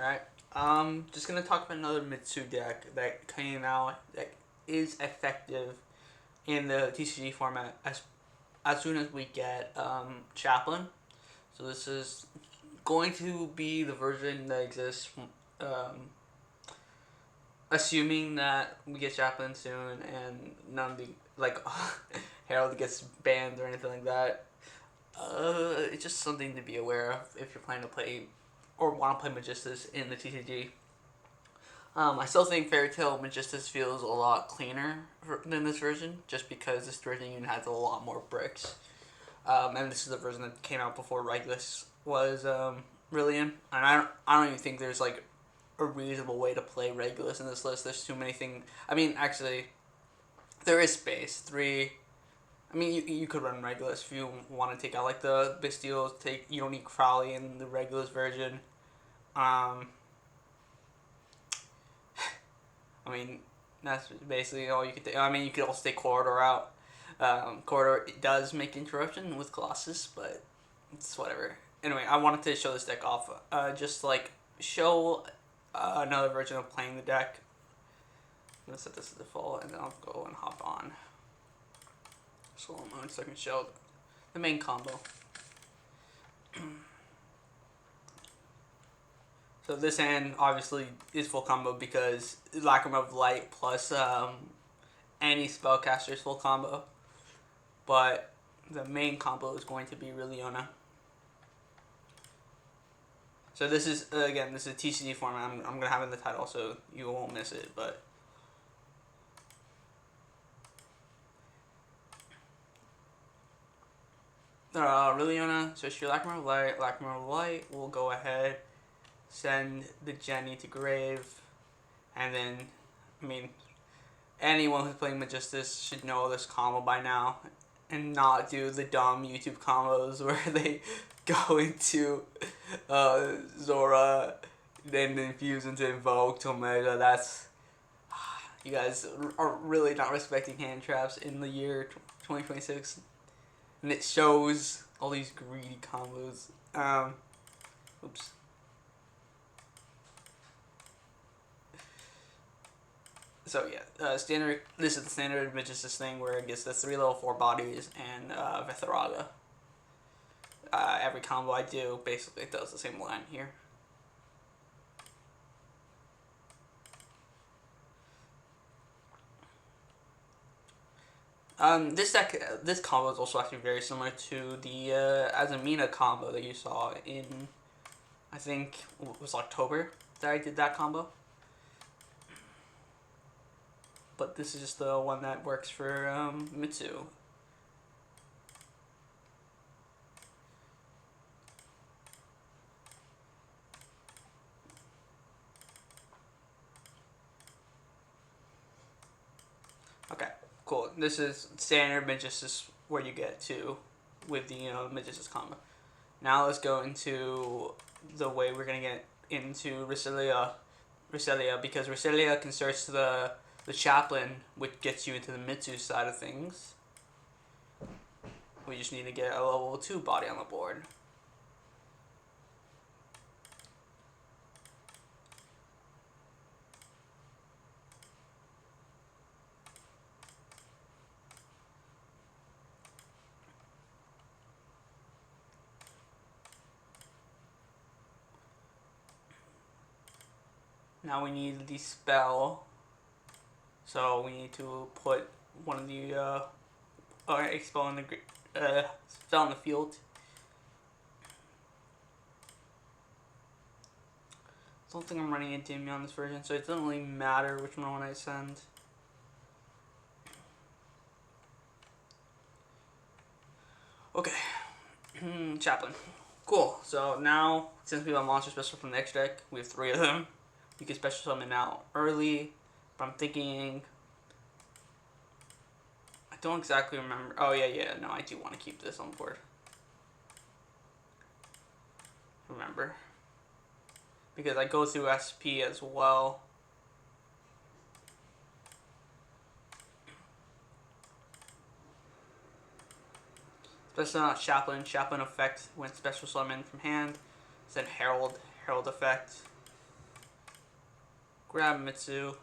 Alright, just gonna talk about another Mitsu deck that came out that is effective in the TCG format as soon as we get Chaplain. So this is going to be the version that exists, assuming that we get Chaplain soon and none of the, like, Herald gets banned or anything like that. It's just something to be aware of if you're planning to play or want to play Magistus in the TCG. I still think Fairy Tale Magistus feels a lot cleaner than this version, just because this version even has a lot more bricks. And this is the version that came out before Regulus was really in. And I don't even think there's like a reasonable way to play Regulus in this list. There's too many things. I mean, actually, there is space. I mean, you could run Regulus if you want to take out like the Bestials. You don't need Crowley in the Regulus version. I mean, that's basically all you could take. I mean, you could also take Corridor out. Corridor does make interruption with Colossus, but it's whatever. Anyway, I wanted to show this deck off. Just like show another version of playing the deck. I'm gonna set this to default, and then I'll go and hop on slow mode so I can show the main combo. So this hand obviously is full combo because Lacrima of Light plus any spellcaster is full combo. But the main combo is going to be Liliona. So this is, again, this is a TCG format. I'm going to have it in the title so you won't miss it. But Liliona, so it's your Lacrima of Light. Lacrima of Light will go ahead, send the Jenny to grave, and then, I mean, anyone who's playing Magistus should know this combo by now, and not do the dumb YouTube combos where they go into Zora, then infuse into Invoke to Omega. That's, you guys are really not respecting hand traps in the year 2026, and it shows all these greedy combos. Oops. So yeah, standard. This is the standard Magistus thing where it gets the 3 level 4 bodies and Vetharaga. Every combo I do basically does the same line here. This combo is also actually very similar to the Azamina combo that you saw in, I think it was October that I did that combo. But this is just the one that works for Mitsu. Okay, cool. This is standard Magistus where you get to with the Magistus combo. Now let's go into the way we're gonna get into Reselia, because Reselia converts to the Chaplain, which gets you into the Mitsu side of things. We just need to get a level 2 body on the board. Now we need the spell. So we need to put one of the spell in the field. I don't think I'm running into me on this version, so it doesn't really matter which one I send. Okay, Chaplain. Cool. So now, since we have a monster special from the next deck, we have 3 of them. You can special summon now early. But I'm thinking, I don't exactly remember. Oh yeah, no, I do want to keep this on board. Remember, because I go through SP as well. Special Chaplain effect when special summon from hand. Then Herald effect. grab Mitsu.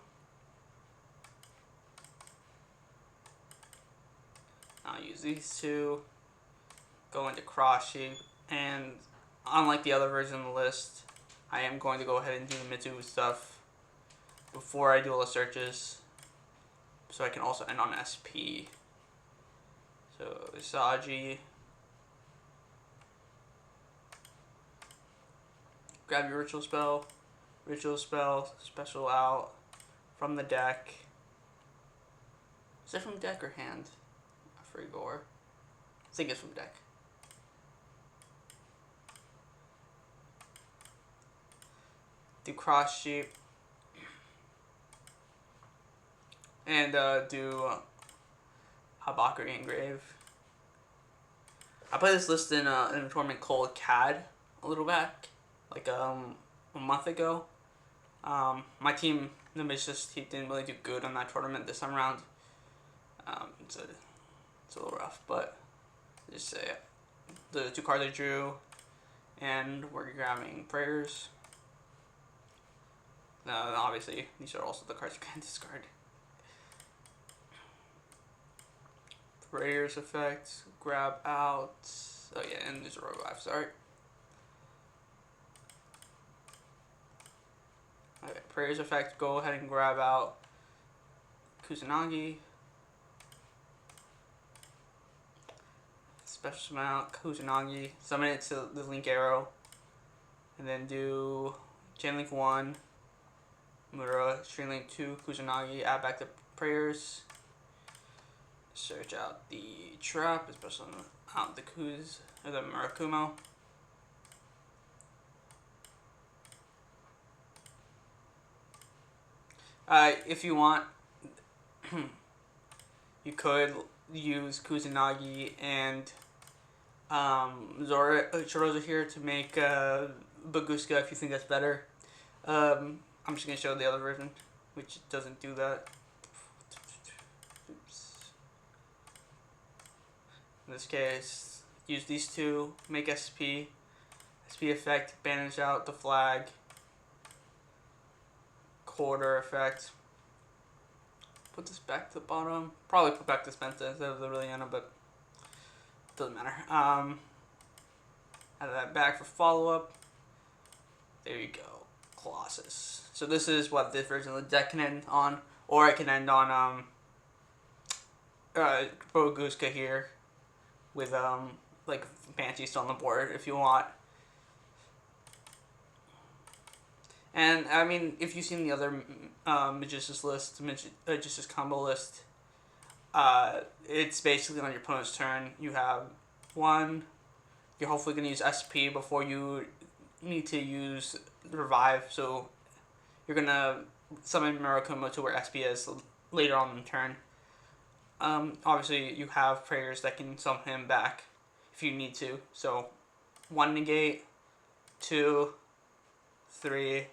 I'll use these two. Go into cross shape, and unlike the other version of the list, I am going to go ahead and do the Mitsu stuff before I do all the searches, so I can also end on SP. So Isagi, grab your ritual spell, special out from the deck. Is it from deck or hand? I forget. I think it's from deck. Do cross sheep and do Habakuri Engrave. I played this list in a tournament called CAD a little back, like a month ago. My team, the Magistus team, didn't really do good on that tournament this time around. It's a little rough, but just say the two cards I drew, and we're grabbing prayers. Obviously, these are also the cards you can discard. Prayers effect, grab out. Oh yeah, and there's a revive. Sorry. Okay, prayers effect. Go ahead and grab out Kusanagi. Special amount Kusanagi. Summon it to the Link Arrow, and then do Chain Link 1. Mura, String Link 2, Kusanagi, add back the prayers. Search out the trap, especially out the Kuz or the Murakumo. If you want, you could use Kusanagi and Choroza here to make Baguska if you think that's better. I'm just going to show the other version, which doesn't do that. Oops. In this case, use these two, make SP. SP effect, banish out the flag. Quarter effect. Put this back to the bottom. Probably put back the Spencer instead of the Liliana, but doesn't matter. Add that back for follow-up. There you go. Colossus. So this is what this version of the deck can end on, or it can end on Boguska here with like Banshee still on the board if you want. And I mean, if you've seen the other Magistus list, Magistus combo list, it's basically on your opponent's turn. You have one. You're hopefully gonna use SP before you need to use revive, so you're gonna summon Murakumo to where SP is later on in the turn. Obviously you have prayers that can summon him back if you need to. So 1 negate, 2, 3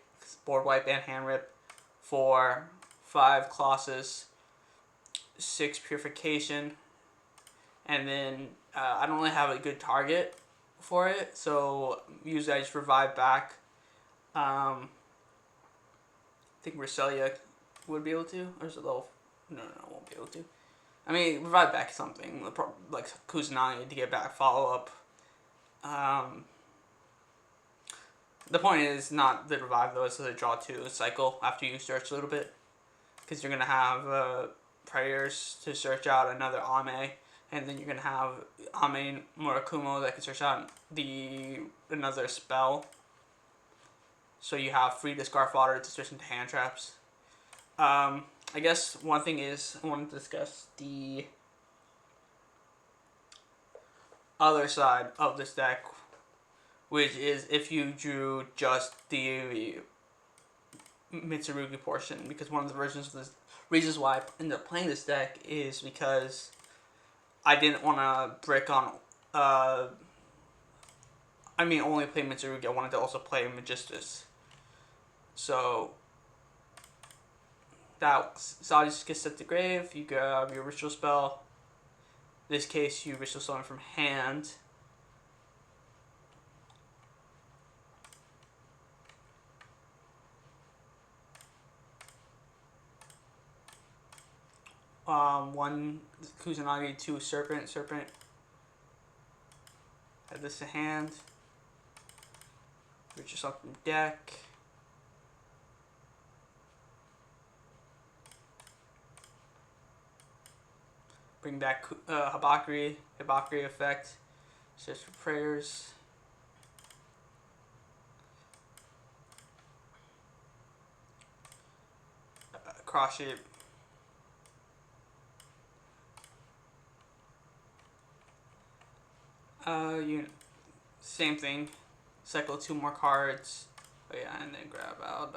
board wipe and hand rip, 4, 5 Colossus, 6 purification, and then I don't really have a good target for it, so usually I just revive back. I think Roselia would be able to, or is it level? No, won't be able to. I mean, revive back something like Kusanagi to get back follow up. The point is not the revive though; it's the draw 2 cycle after you search a little bit, because you're gonna have prayers to search out another Ame, and then you're gonna have Ame Murakumo that can search out another spell. So you have free discard fodder to switch into hand traps. I guess one thing is I want to discuss the other side of this deck, which is if you drew just the Mitsurugi portion, because one of the reasons why I ended up playing this deck is because I didn't want to brick on only play Mitsurugi. I wanted to also play Magistus. So that Saji gets set to grave. You grab your ritual spell. In this case, you ritual summon from hand. 1 Kusanagi, 2 Serpent. Add this to hand. Reach yourself from deck. Bring back Hibakiri effect. Search for prayers. Cross shape. Same thing. Cycle 2 more cards. Oh yeah, and then grab out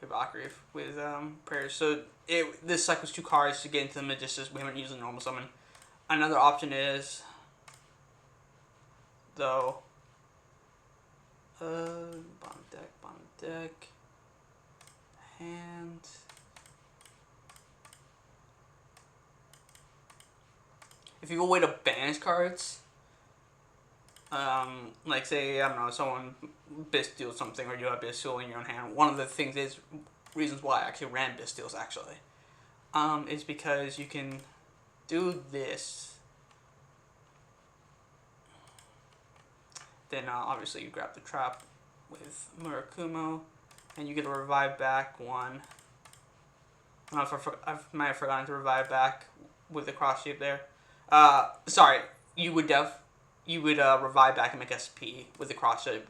Hibakiri with prayers. So this cycles 2 cards to get into the Magistus. We haven't used the normal summon. Another option is though bottom deck. Hand. If you have a way to banish cards, like say, I don't know, someone Bestials something, or you have Bestial in your own hand, one of the reasons why I actually ran Bestials actually, is because you can do this. Then obviously you grab the trap with Murakumo, and you get to revive back 1. I don't know if I might have forgotten to revive back with the cross shape there. Sorry, you would revive back and make SP with the cross shape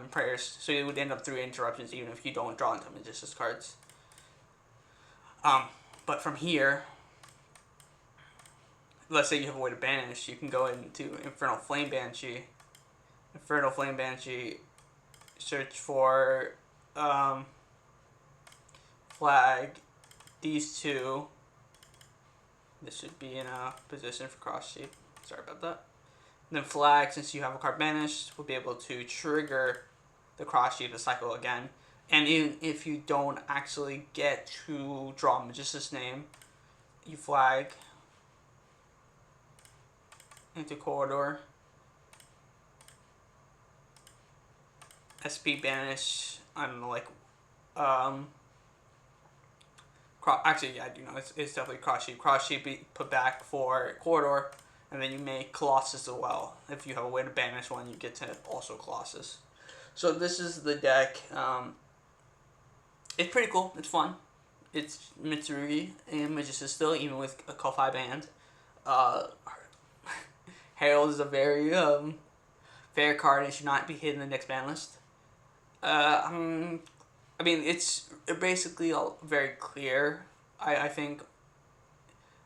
prayers, so you would end up 3 interruptions even if you don't draw into Magistus cards. But from here, let's say you have a way to banish, you can go into Infernal Flame Banshee. Search for flag these 2. This should be in a position for cross shape. Sorry about that. And then flag, since you have a card banished, will be able to trigger the cross shape to cycle again. And even if you don't actually get to draw Magistus name, you flag into corridor. SP banish, I don't know, like, actually, yeah, I do know, it's definitely cross shape. Cross shape be put back for corridor, and then you make Colossus as well. If you have a way to banish one, you get to also Colossus. So this is the deck. It's pretty cool, it's fun. It's Mitsurugi and Magistus still, even with a Ko-Fi band. Herald is a very fair card and should not be hit in the next ban list. I mean, it's basically all very clear. I think,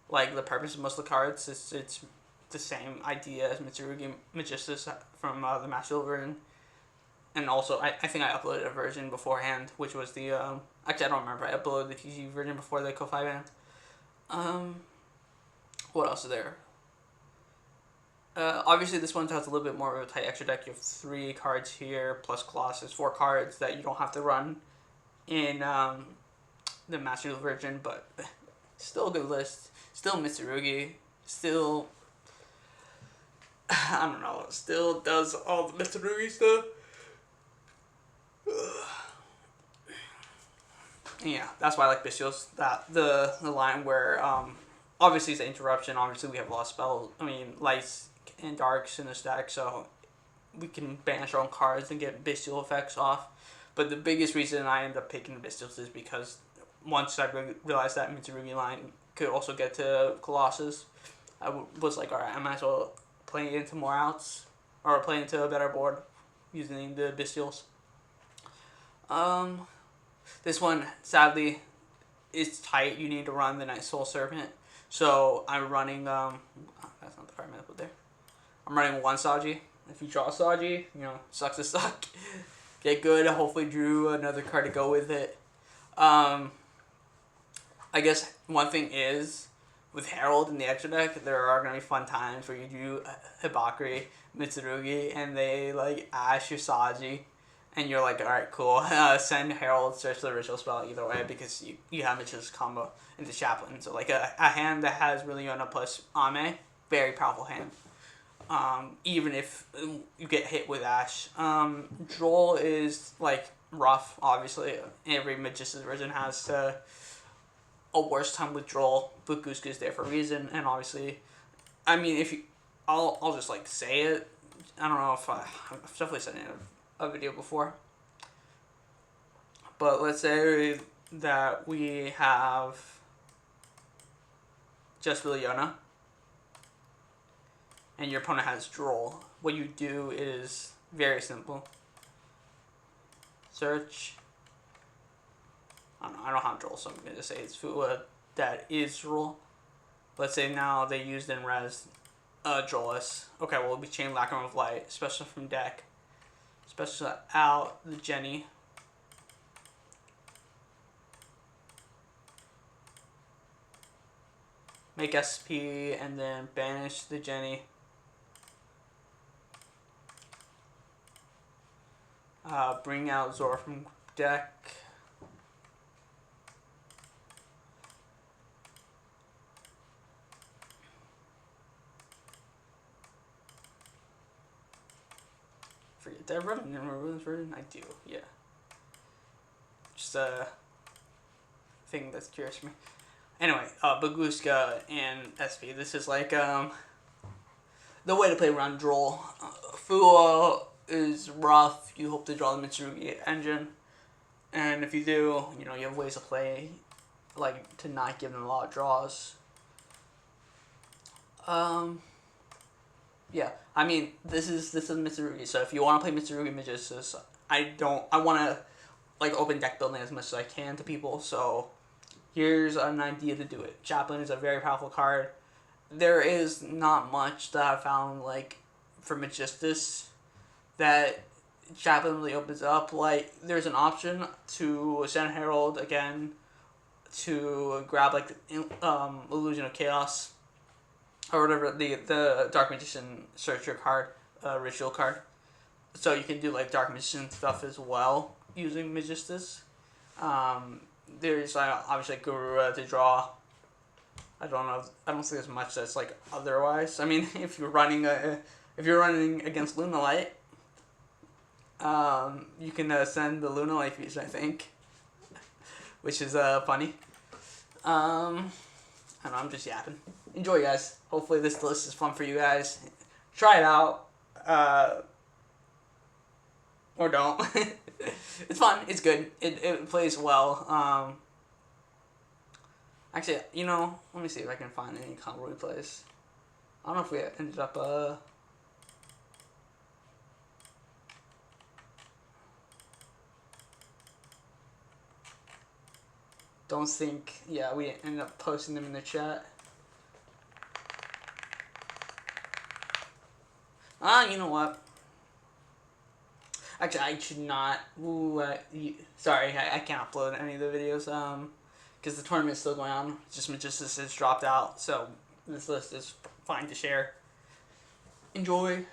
like, the purpose of most of the cards it's the same idea as Mitsurugi Magistus from the Master version. And also, I think I uploaded a version beforehand, which was the, actually I don't remember, I uploaded the TCG version before the Ko-Fi band. What else is there? Obviously, this one has a little bit more of a tight extra deck. You have 3 cards here, plus Colossus, 4 cards that you don't have to run in the Master version, but still a good list. Still Mitsurugi. Still, I don't know, still does all the Mitsurugi stuff. Yeah, that's why I like Bestials. That the line where obviously it's an interruption. Obviously we have a lot of spells. I mean, lights and darks in this deck, so we can banish our own cards and get Bestial effects off. But the biggest reason I ended up picking Bestials is because once I realized that Mitsurugi line could also get to Colossus, I was like, alright, I might as well play into more outs, or play into a better board using the Bestials. This one, sadly, is tight. You need to run the Night Soul Serpent. So I'm running, that's not the card I'm going to put there. I'm running 1 Saji. If you draw Saji, you know, sucks to suck. Get good. Hopefully drew another card to go with it. I guess one thing is, with Herald in the extra deck, there are going to be fun times where you do Hibakiri, Mitsurugi, and they, like, ash your Saji. And you're like, alright, cool. Send Herald, search the ritual spell either way, because you have Mitch's combo into Chaplain. So, like, a hand that has Reliona plus Ame, very powerful hand. Even if you get hit with Ash. Droll is, like, rough, obviously. Every Magistus version has to a worse time with Droll, but Guska is there for a reason, and obviously, I mean, if you, I'll just like say it. I don't know if I've definitely said it in a video before, but let's say that we have just Liliana, and your opponent has Droll. What you do is very simple. Search. I don't have Droll, so I'm going to say it's Fua that is Droll. Let's say now they used in res Drollus. Okay, well, we chain Lacrimal of Light, special from deck. Special out the Jenny. Make SP and then banish the Jenny. Bring out Zora from deck. Did I run this version? I do, yeah. Just a thing that's curious to me. Anyway, Baguska and SP. This is like the way to play around Droll. Fua is rough. You hope to draw the Mitsurugi engine, and if you do, you know, you have ways to play, like to not give them a lot of draws. Yeah, I mean, this is Mitsurugi, so if you want to play Mitsurugi Magistus, I want to, like, open deck building as much as I can to people, so here's an idea to do it. Chaplain is a very powerful card. There is not much that I found, like, for Magistus that Chaplain really opens up. Like, there's an option to send Herald again to grab, like, Illusion of Chaos, or whatever, the Dark Magician Searcher card, Ritual card. So you can do like Dark Magician stuff as well using Magistus. There's obviously Gurura to draw. I don't know. I don't think there's much that's like otherwise. I mean, if you're running against Lunalight, you can send the Lunalight Fusion, I think, which is funny. I don't know, I'm just yapping. Enjoy, guys. Hopefully this list is fun for you guys. Try it out. Or don't. It's fun. It's good. It plays well. Actually, you know, let me see if I can find any combo replays. I don't know if we ended up... Don't think... Yeah, we ended up posting them in the chat. You know what? Actually, I should not. Ooh, sorry, I can't upload any of the videos. Because the tournament's still going on. Just Magistus has dropped out, so this list is fine to share. Enjoy.